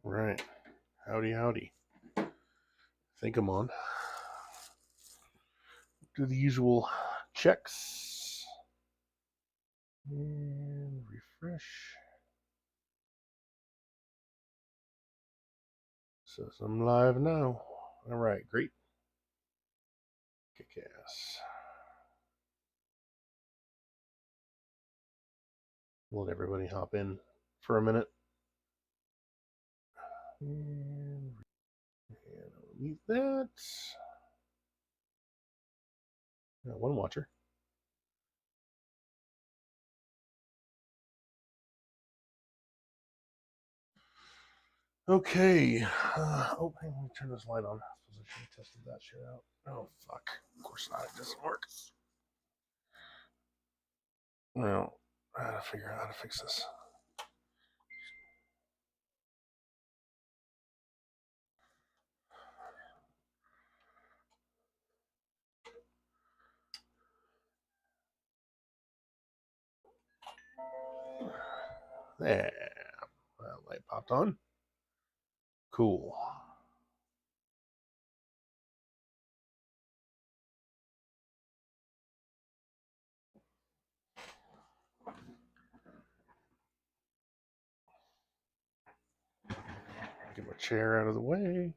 Right. Howdy, howdy. Think I'm on. Do the usual checks. And refresh. Says I'm live now. All right, great. Kick ass. Let everybody hop in for a minute. And I'll mute that. Got one watcher. Okay. Oh, hang on, let me turn this light on. I suppose I should have tested that shit out. Oh, fuck. Of course not. It doesn't work. Well, I gotta figure out how to fix this. There. That light popped on. Cool. Get my chair out of the way.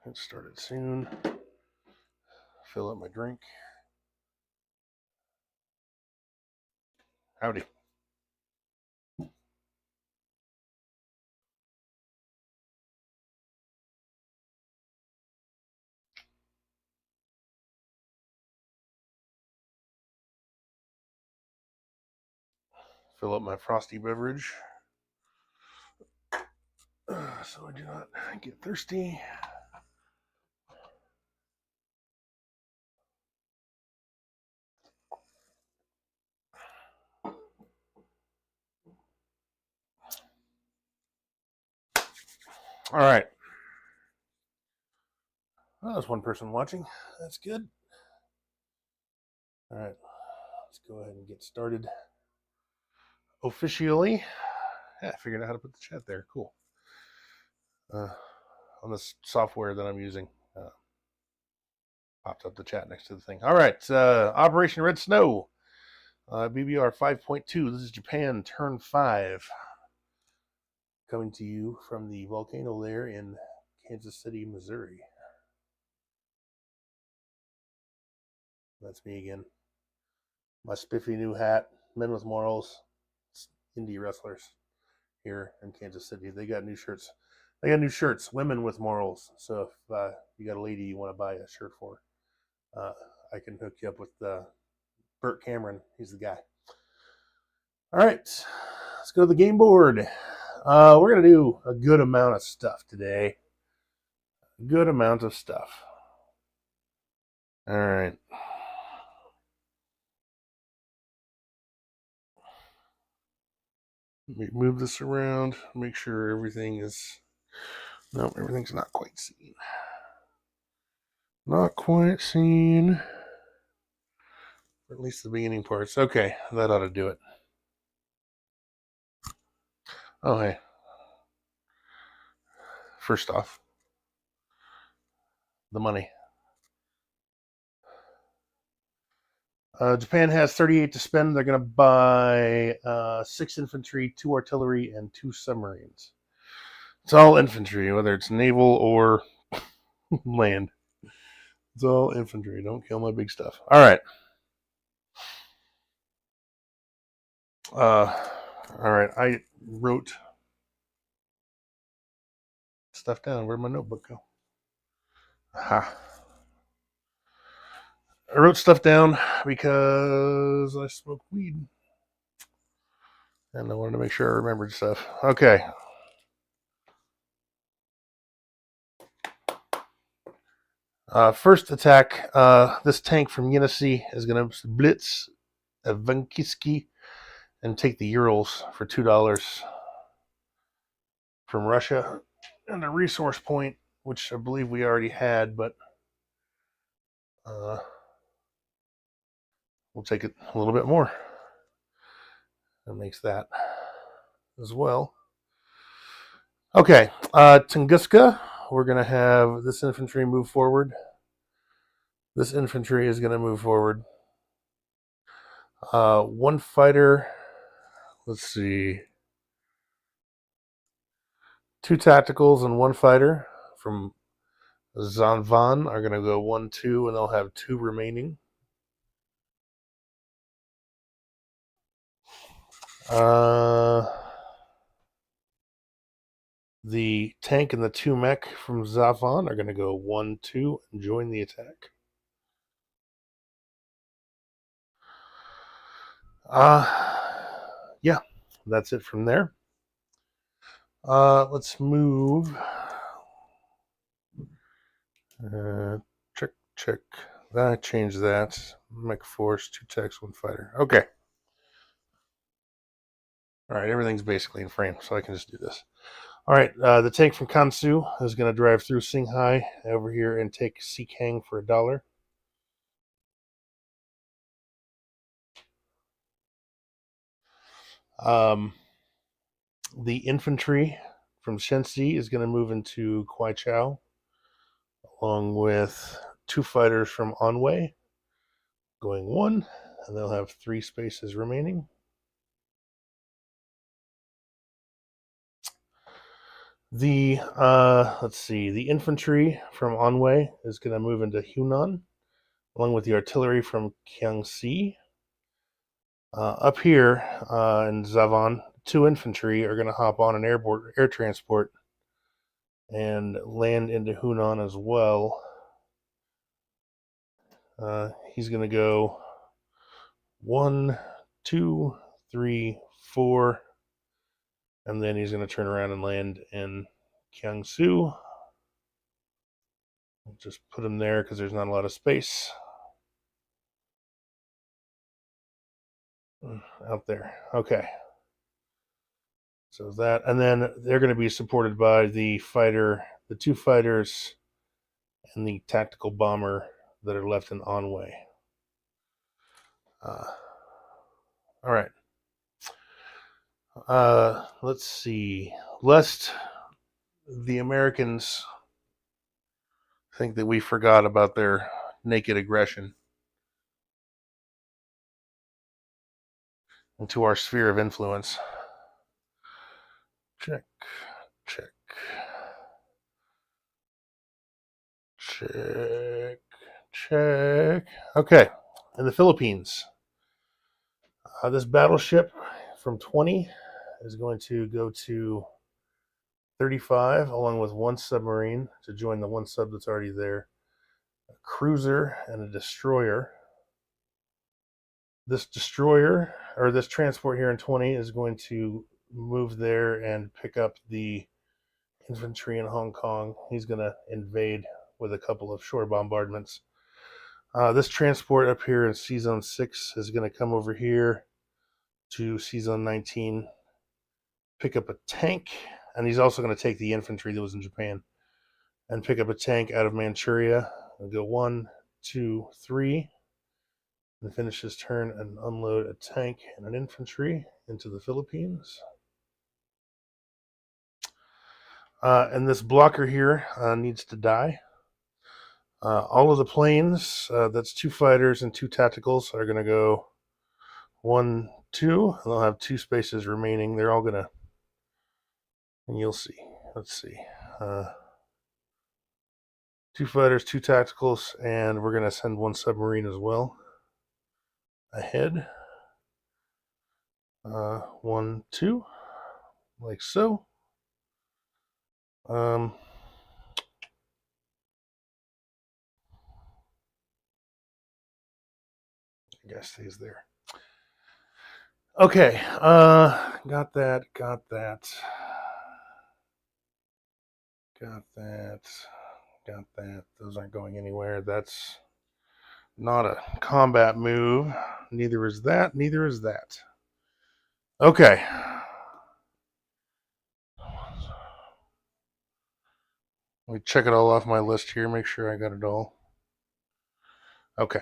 Get started soon. Fill up my drink. Howdy. Fill up my frosty beverage so I do not get thirsty. All right. Well, there's one person watching. That's good. All right. Let's go ahead and get started officially. Yeah, I figured out how to put the chat there. Cool. On this software that I'm using. Popped up the chat next to the thing. All right. Operation Red Snow. BBR 5.2. This is Japan, turn 5. Coming to you from the volcano lair in Kansas City, Missouri. That's me again. My spiffy new hat. Men with Morals. Indie wrestlers here in Kansas City. They got new shirts. They got new shirts. Women with Morals. So if you got a lady you want to buy a shirt for, I can hook you up with Burt Cameron. He's the guy. All right. Let's go to the game board. We're going to do a good amount of stuff today. Good amount of stuff. All right. Let me move this around. Make sure everything is... No, everything's not quite seen. Not quite seen. Or at least the beginning parts. Okay, that ought to do it. Oh, hey. First off, the money. Japan has 38 to spend. They're going to buy 6 infantry, 2 artillery, and 2 submarines. It's all infantry, whether it's naval or land. It's all infantry. Don't kill my big stuff. All right. All right. I wrote stuff down. Where'd my notebook go? Aha. I wrote stuff down because I smoke weed. And I wanted to make sure I remembered stuff. Okay. First attack, this tank from Yenisei is going to blitz Vankiski and take the Urals for $2 from Russia. And a resource point, which I believe we already had, but we'll take it a little bit more. That makes that as well. Okay, Tunguska, we're going to have this infantry move forward. This infantry is going to move forward. One fighter, let's see, 2 tacticals and 1 fighter from Zanvan are going to go 1-2, and they'll have 2 remaining. The tank and the 2 mech from Zavan are going to go 1-2 and join the attack. Yeah, that's it from there. Let's move. Check. I changed that. Mech force, 2 techs, 1 fighter. Okay. All right, everything's basically in frame, so I can just do this. All right, the tank from Kansu is going to drive through Singhai over here and take Sikang for $1. The infantry from Shensi is going to move into Kwaichao, along with 2 fighters from Anhui, going 1, and they'll have 3 spaces remaining. The the infantry from Anhui is going to move into Hunan, along with the artillery from Kiangsi. Up here in Zavan, 2 infantry are going to hop on an air transport and land into Hunan as well. He's going to go 1, 2, 3, 4, and then he's going to turn around and land in Kiangsu. I'll just put him there because there's not a lot of space. Out there. Okay. So that, and then they're going to be supported by the 2 fighters and the tactical bomber that are left in Anhui. All right. Let's see. Lest the Americans think that we forgot about their naked aggression into our sphere of influence. Check. Okay. In the Philippines, this battleship from 20 is going to go to 35, along with 1 submarine to join the 1 sub that's already there, a cruiser, and a destroyer. This destroyer, or this transport here in 20, is going to move there and pick up the infantry in Hong Kong. He's going to invade with a couple of shore bombardments. This transport up here in C-Zone 6 is going to come over here to C-Zone 19, pick up a tank, and he's also going to take the infantry that was in Japan and pick up a tank out of Manchuria and go 1, 2, 3, and finish his turn and unload a tank and an infantry into the Philippines. And this blocker here needs to die. All of the planes, that's 2 fighters and 2 tacticals, are going to go 1, 2, and they'll have 2 spaces remaining. They're all going to, and you'll see. Let's see. 2 fighters, 2 tacticals, and we're going to send 1 submarine as well ahead. 1, 2, like so. I guess stays there. Okay, got that. Those aren't going anywhere. That's not a combat move. Neither is that. Okay. Let me check it all off my list here, make sure I got it all. Okay.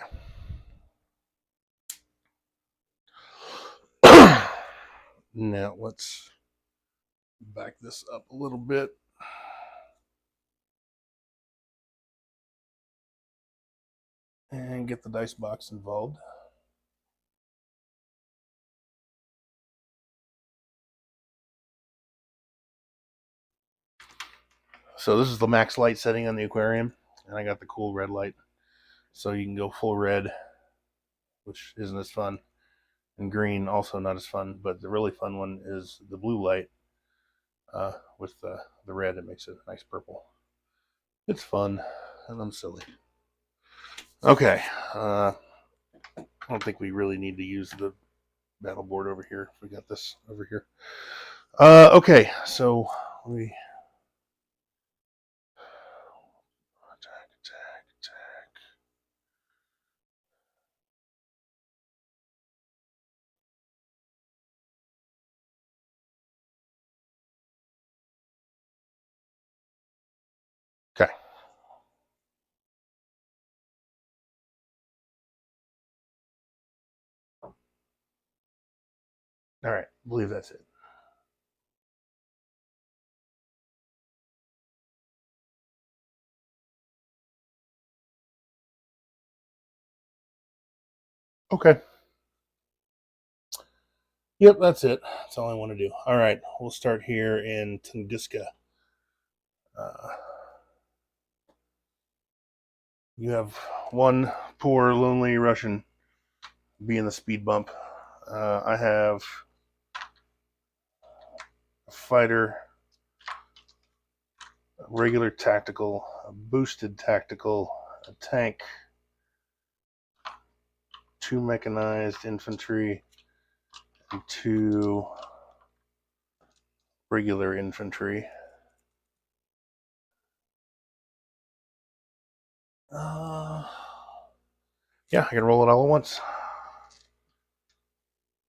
Now let's Back this up a little bit. And get the dice box involved. So this is the max light setting on the aquarium, and I got the cool red light. So you can go full red, which isn't as fun, and green, also not as fun, but the really fun one is the blue light with the red. It makes it a nice purple. It's fun, and I'm silly. Okay, I don't think we really need to use the battle board over here. We got this over here. Okay, so we attack. Okay. All right, I believe that's it. Okay. Yep, that's it. That's all I want to do. All right, we'll start here in Tunguska. You have one poor, lonely Russian being the speed bump. I have a fighter, a regular tactical, a boosted tactical, a tank, 2 mechanized infantry, and 2 regular infantry. Yeah, I can roll it all at once.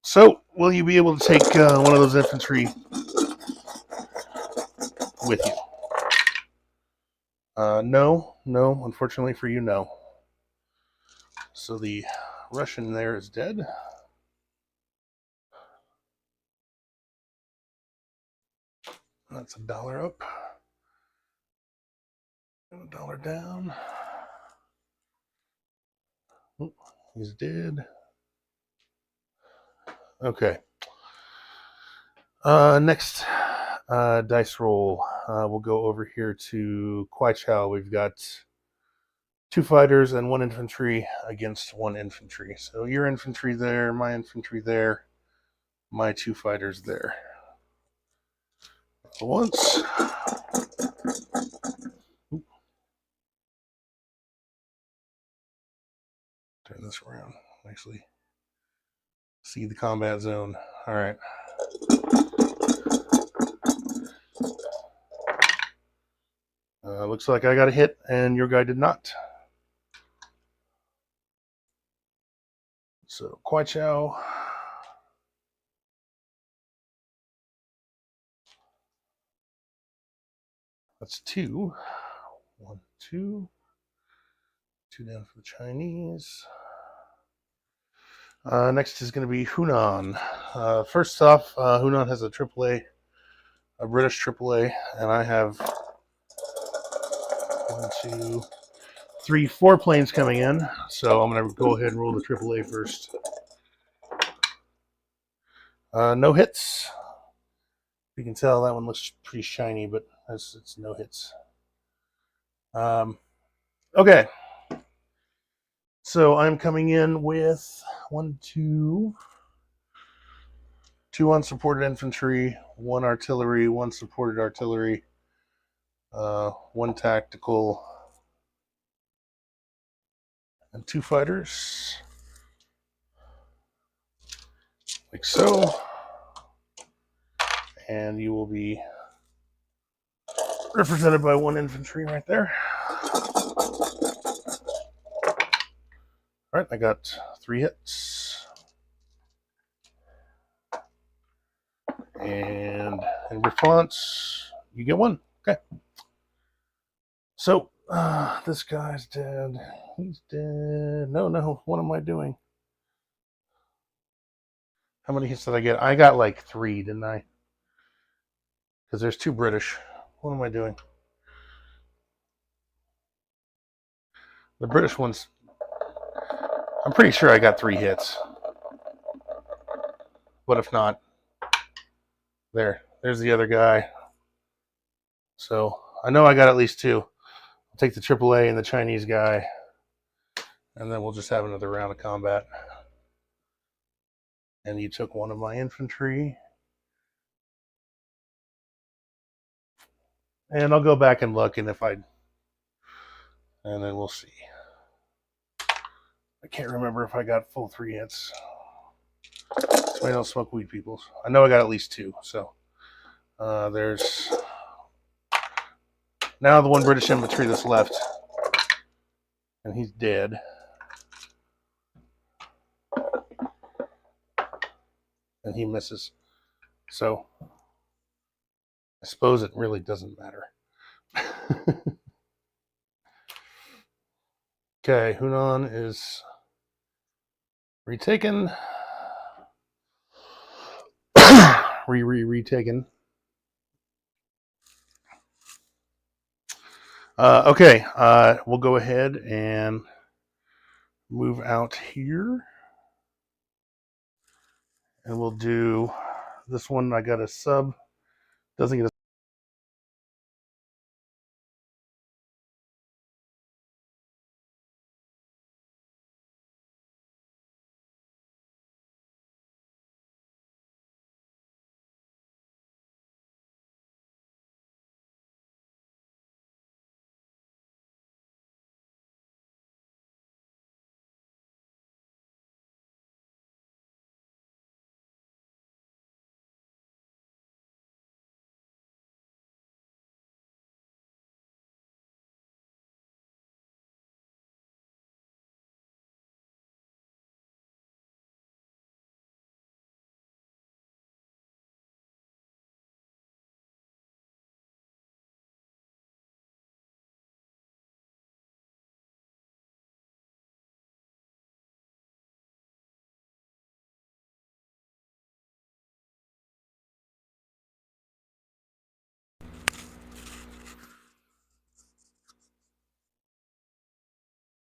So, will you be able to take one of those infantry with you? No, unfortunately for you, no. So the Russian there is dead. That's $1 up. And $1 down. Oop, he's dead. Okay. Next dice roll. We'll go over here to Kwai Chao. We've got 2 fighters and 1 infantry against 1 infantry. So your infantry there, my infantry there, my 2 fighters there. Once. Oop. Turn this around. Actually see the combat zone. All right. Looks like I got a hit and your guy did not. So Kwai Chao. That's 2. 1, 2. 2 down for the Chinese. Next is going to be Hunan. First off, Hunan has a AAA, a British AAA, and I have 1, 2, 3, 4 planes coming in. So I'm going to go ahead and roll the AAA first. No hits. You can tell that one looks pretty shiny, but it's no hits. Okay. So I'm coming in with 1, 2, 2 unsupported infantry, 1 artillery, 1 supported artillery, 1 tactical, and 2 fighters, like so. And you will be represented by 1 infantry right there. All right, I got 3 hits. And in response, you get 1. Okay. So, this guy's dead. He's dead. No, what am I doing? How many hits did I get? I got like 3, didn't I? because there's 2 British. What am I doing? The British ones, I'm pretty sure I got 3 hits. But if not, there's the other guy. So I know I got at least 2. I'll take the AAA and the Chinese guy, and then we'll just have another round of combat. And you took one of my infantry. And I'll go back and look, and and then we'll see. I can't remember if I got full 3 hits. So I don't smoke weed, people. I know I got at least 2. So there's now the 1 British infantry that's left, and he's dead. And he misses. So I suppose it really doesn't matter. Okay, Hunan is retaken. Retaken. Okay, we'll go ahead and move out here. And we'll do this one. I got a sub. Doesn't get a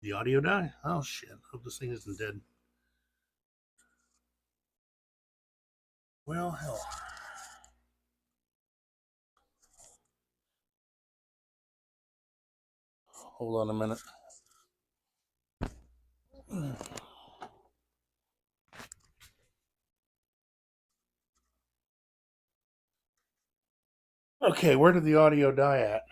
the audio die? Oh shit. Hope this thing isn't dead. Well, hell. Hold on a minute. Okay, where did the audio die at?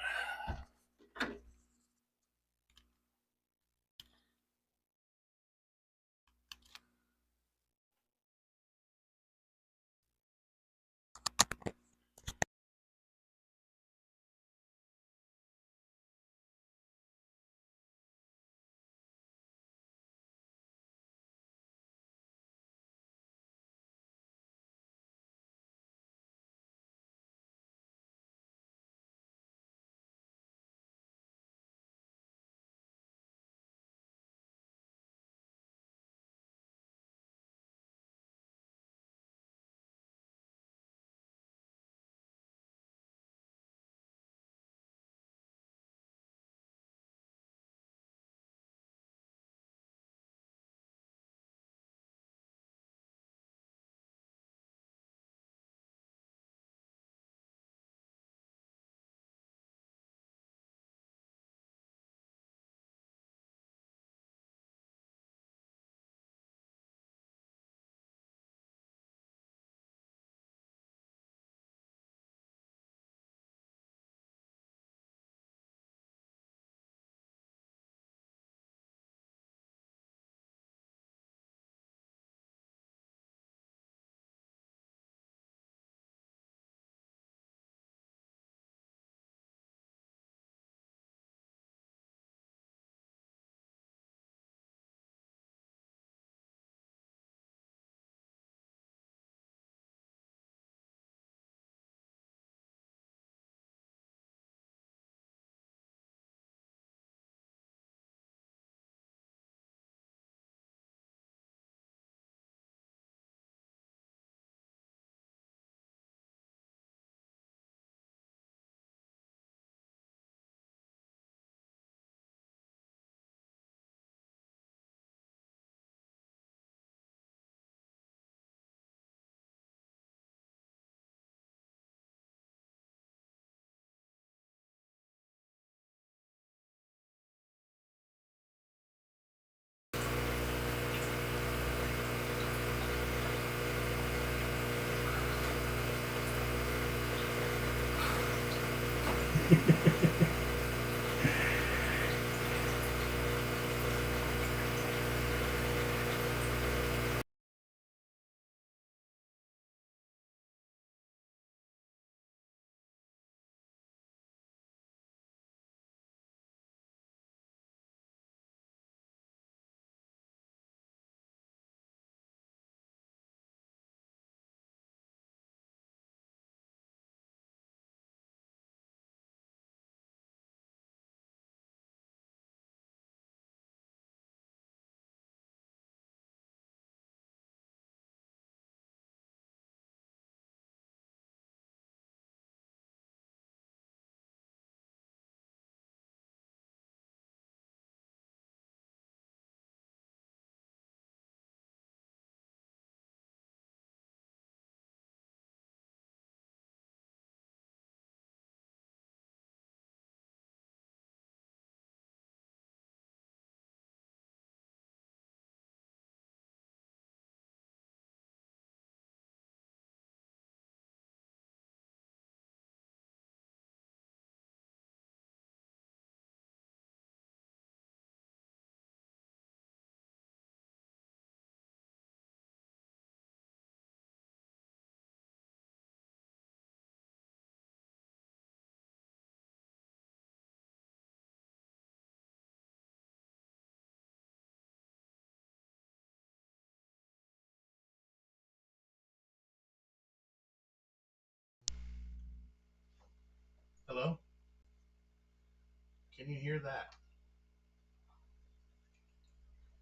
Can you hear that?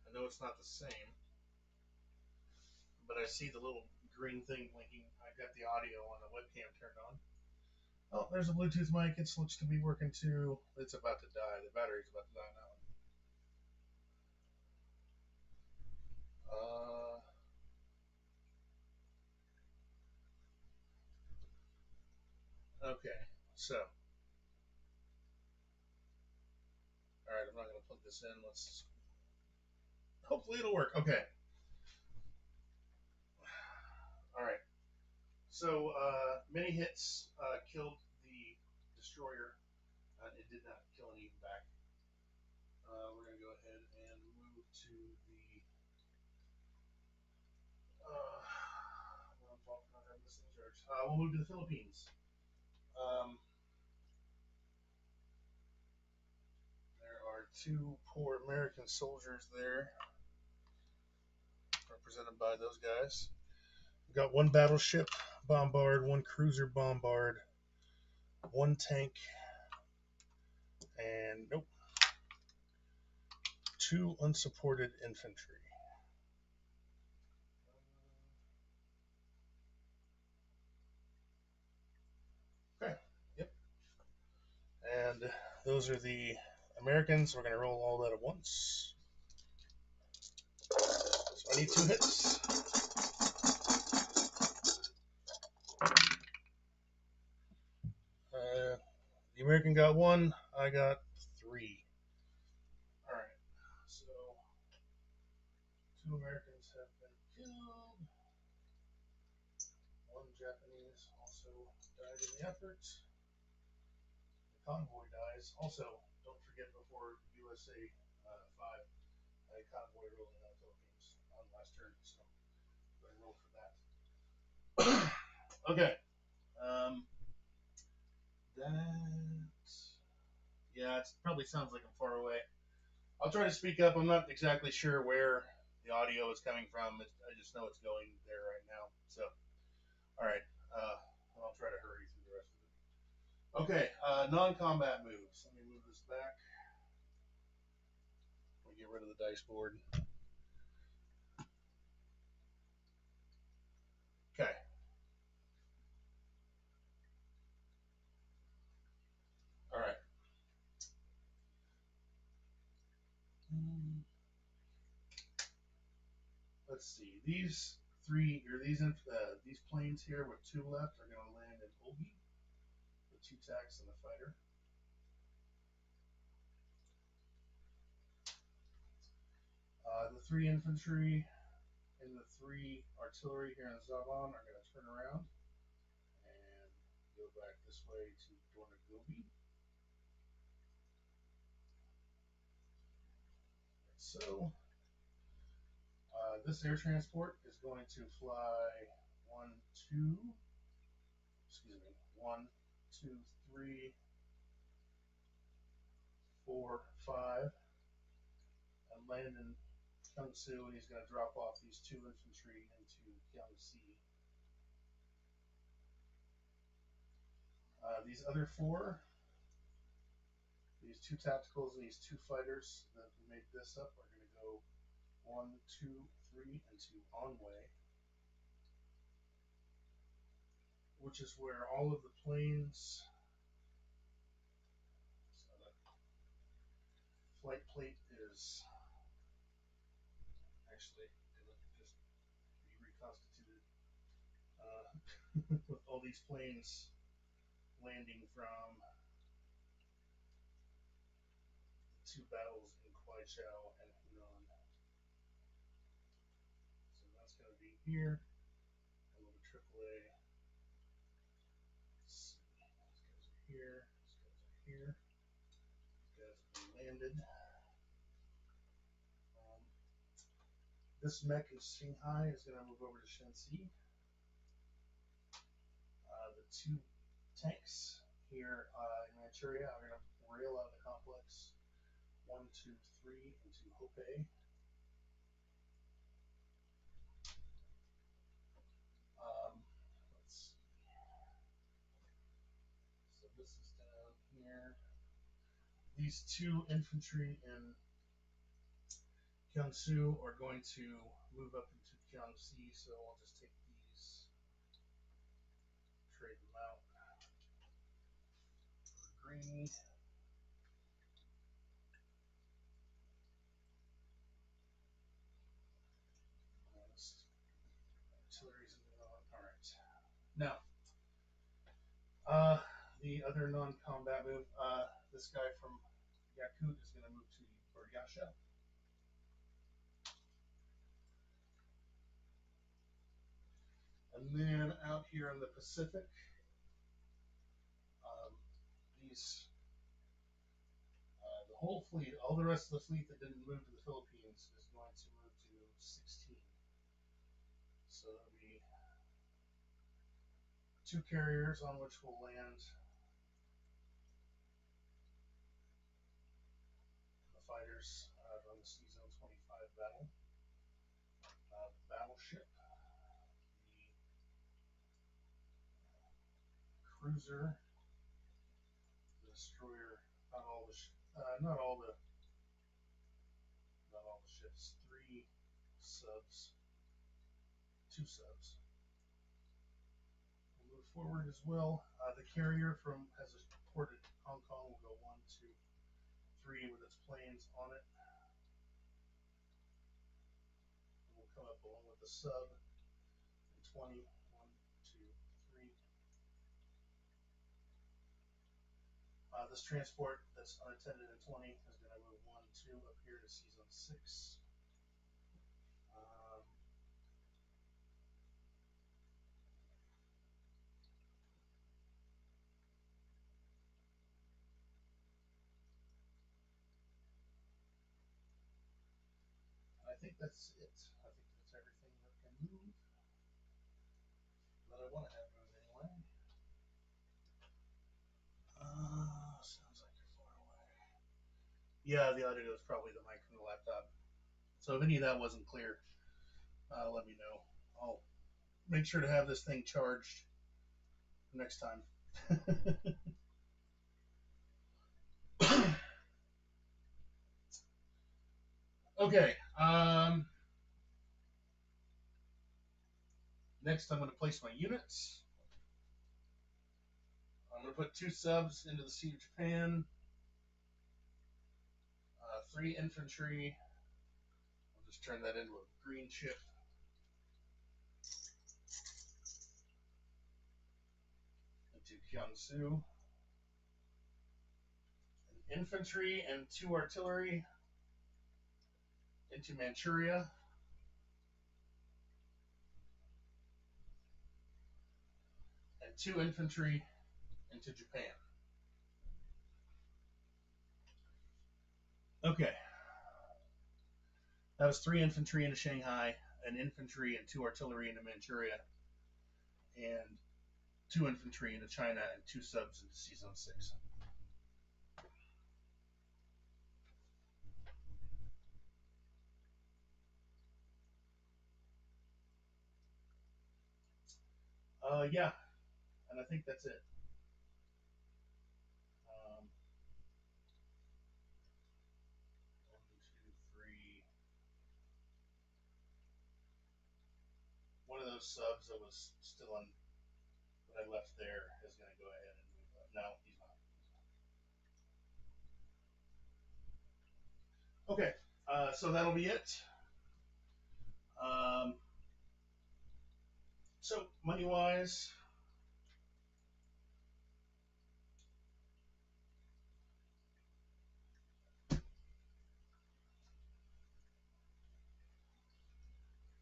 I know it's not the same, but I see the little green thing blinking. I got the audio on the webcam turned on. Oh, there's a Bluetooth mic. It looks to be working too. It's about to die. The battery's about to die now. Okay, so, all right, I'm not going to plug this in. Let's, hopefully it'll work. Okay, all right. So, many hits killed the destroyer. It did not kill any back. We're going to go ahead and move to the. We'll move to the Philippines. There are two poor American soldiers there, represented by those guys. We've got one battleship bombard, one cruiser bombard, one tank, and nope, two unsupported infantry. Okay, yep. And those are the Americans. We're going to roll all that at once. So I need 2 hits. The American got 1. I got 3. All right. So 2 Americans have been killed. 1 Japanese also died in the effort. The convoy dies. Also, don't forget before USA 5, a convoy rolled in the Philippines on last turn. So I'm going to roll for that. Okay. That. Yeah, it probably sounds like I'm far away. I'll try to speak up. I'm not exactly sure where the audio is coming from. I just know it's going there right now. So, all right. I'll try to hurry through the rest of it. Okay. Non-combat moves. Let me move this back. Let me get rid of the dice board. Okay. All right. Let's see. These planes here with 2 left are going to land in Ogi, the 2 tanks and the fighter. The 3 infantry and the 3 artillery here in Zavon are going to turn around and go back this way to Dornagobi. So, this air transport is going to fly 1, 2, 3, 4, 5, and land in Kyongsu, and he's going to drop off these 2 infantry into Kyongsi. These other 4, these 2 tacticals and these 2 fighters that made this up are going to go 1, 2, 3 into Onway, which is where all of the planes. So the flight plate is actually going to just be reconstituted with all these planes landing from the 2 battles in Kwaichao and Hunan. So that's going to be here. A little AAA. Let's see. These guys are here. These guys are here. These guys have been landed. This mech in Shanghai is going to move over to Shenxi. The 2 tanks here in Manchuria are going to rail out of the complex 1, 2, 3 into Hopei. Let's see. So this is down here. these two infantry in Gyeongsu are going to move up into Gyeongsi, so I'll just take these, trade them out for green. Artillery's on. Alright. Now, the other non-combat move, this guy from Yakut is going to move to Buryatia. And then out here in the Pacific, the whole fleet, all the rest of the fleet that didn't move to the Philippines is going to move to 16. So there'll be 2 carriers on which will land the fighters on the Season 25 battle. Battleship, the cruiser, the destroyer, not all the ships, 3 subs, 2 subs. We'll move forward as well. The carrier has a port at Hong Kong will go 1, 2, 3 with its planes on it. And we'll come up along with the sub in 20. 1, 2, 3. This transport that's unattended in 20 is going to move 1, 2 up here to Season 6. I think that's it. I think that's everything that can move. That I want to have move anyway. Sounds like you're far away. Yeah, the audio is probably the mic from the laptop. So if any of that wasn't clear, let me know. I'll make sure to have this thing charged next time. Okay. Next, I'm going to place my units. I'm going to put 2 subs into the Sea of Japan, 3 infantry. I'll just turn that into a green ship. Into Gyeongsu. An infantry and 2 artillery into Manchuria. And 2 infantry into Japan. Okay. That was 3 infantry into Shanghai, an infantry and 2 artillery into Manchuria, and 2 infantry into China, and 2 subs into Season 6. Yeah, and I think that's it. 1, 2, 3. One of those subs that was still on that I left there is going to go ahead and move up. No, he's not. Okay, so that'll be it. So money wise,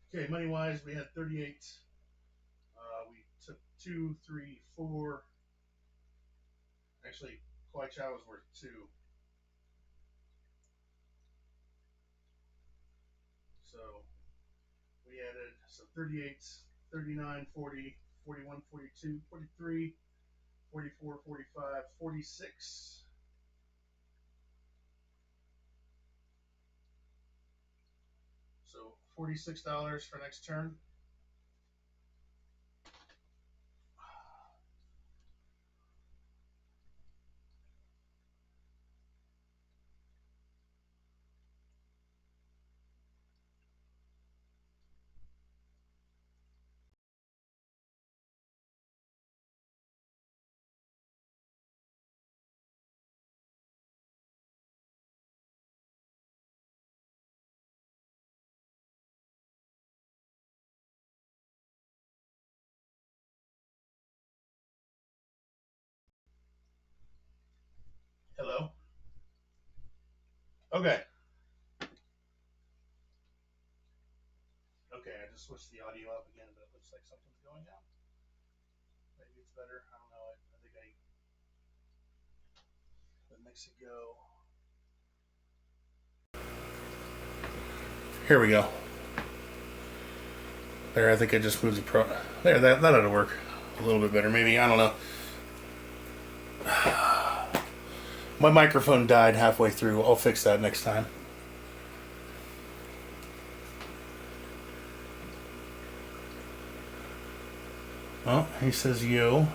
okay, money wise, we had 38. We took 2, 3, 4. Actually, Kwai Chow was worth 2. So we added 38, 39, 40, 41, 42, 43, 44, 45, 46. So $46 for next turn. Okay. Okay, I just switched the audio up again, but it looks like something's going on. Maybe it's better. I don't know. I think that makes it go. Here we go. There, I think I just moved the pro. There, that ought to work a little bit better. Maybe, I don't know. My microphone died halfway through. I'll fix that next time. Oh, he says yo.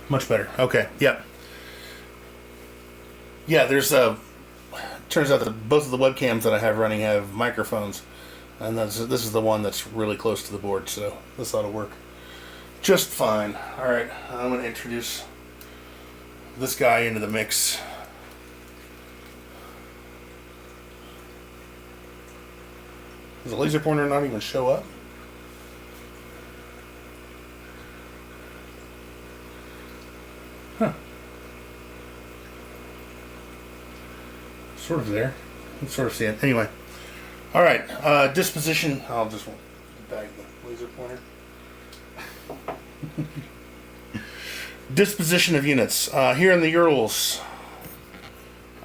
Much better. Okay, yeah. Yeah, there's turns out that both of the webcams that I have running have microphones. And this is the one that's really close to the board, so this ought to work just fine. Alright, I'm going to introduce this guy into the mix. Does the laser pointer not even show up? Huh. Sort of there. You can sort of see it. Anyway. Alright, disposition. I'll just bag the laser pointer. Disposition of units. Here in the Urals,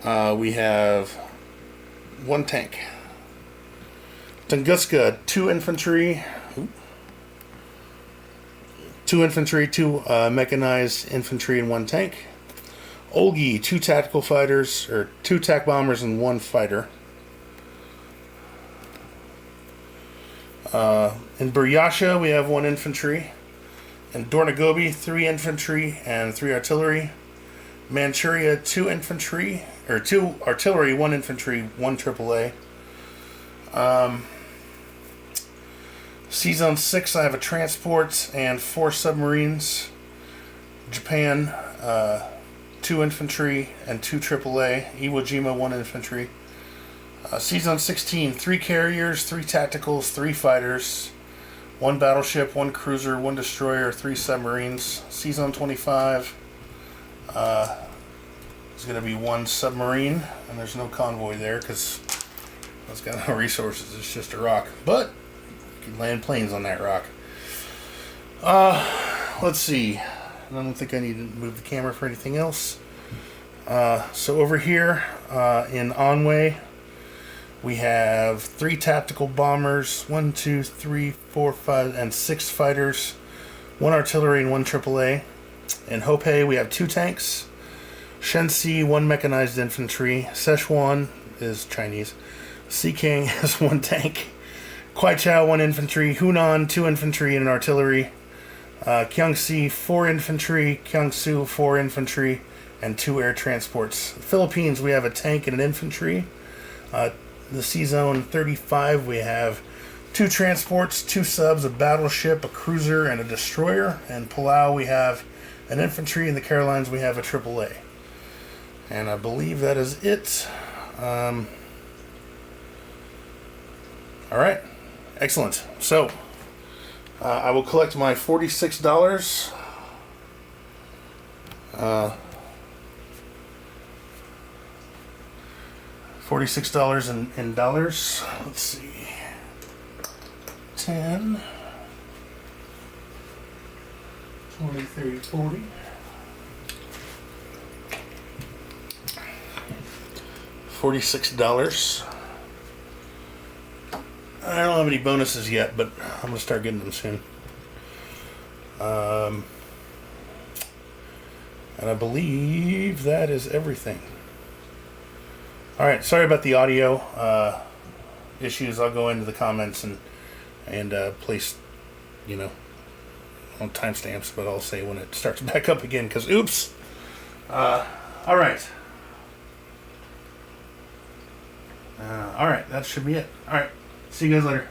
we have one tank. Tunguska, 2 infantry. 2 infantry, 2 mechanized infantry, and 1 tank. Olgi, 2 tactical fighters, or 2 tac bombers and 1 fighter. In Buryasha, we have 1 infantry. In Dornogobi, 3 infantry and 3 artillery. Manchuria, 2 infantry, or 2 artillery, 1 infantry, 1 AAA. Sea Zone 6, I have a transport and 4 submarines. Japan, 2 infantry and 2 AAA. Iwo Jima, 1 infantry. Sea Zone 16, 3 carriers, 3 tacticals, 3 fighters, 1 battleship, 1 cruiser, 1 destroyer, 3 submarines. Sea Zone 25 is going to be 1 submarine, and there's no convoy there because it's got no resources. It's just a rock, but you can land planes on that rock. Let's see. I don't think I need to move the camera for anything else. So over here in Onway, we have 3 tactical bombers, 1, 2, 3, 4, 5, and 6 fighters, 1 artillery and 1 AAA. In Hope, we have 2 tanks. Shensi, 1 mechanized infantry. Szechuan is Chinese. Sea King has 1 tank. Kwaichao, 1 infantry. Hunan, 2 infantry and an artillery. Kiangsi, 4 infantry. Kiangsu, 4 infantry and 2 air transports. The Philippines, we have a tank and an infantry. The Sea Zone 35, we have 2 transports, 2 subs, a battleship, a cruiser, and a destroyer. And Palau, we have an infantry. In the Carolines, we have a AAA. And I believe that is it. Alright, excellent. So, I will collect my $46. $46 in dollars. Let's see. 10, 20, 30, 40. $46. I don't have any bonuses yet, but I'm going to start getting them soon. And I believe that is everything. Alright, sorry about the audio issues. I'll go into the comments and place, on timestamps, but I'll say when it starts back up again, because oops. Alright. Alright, that should be it. Alright, see you guys later.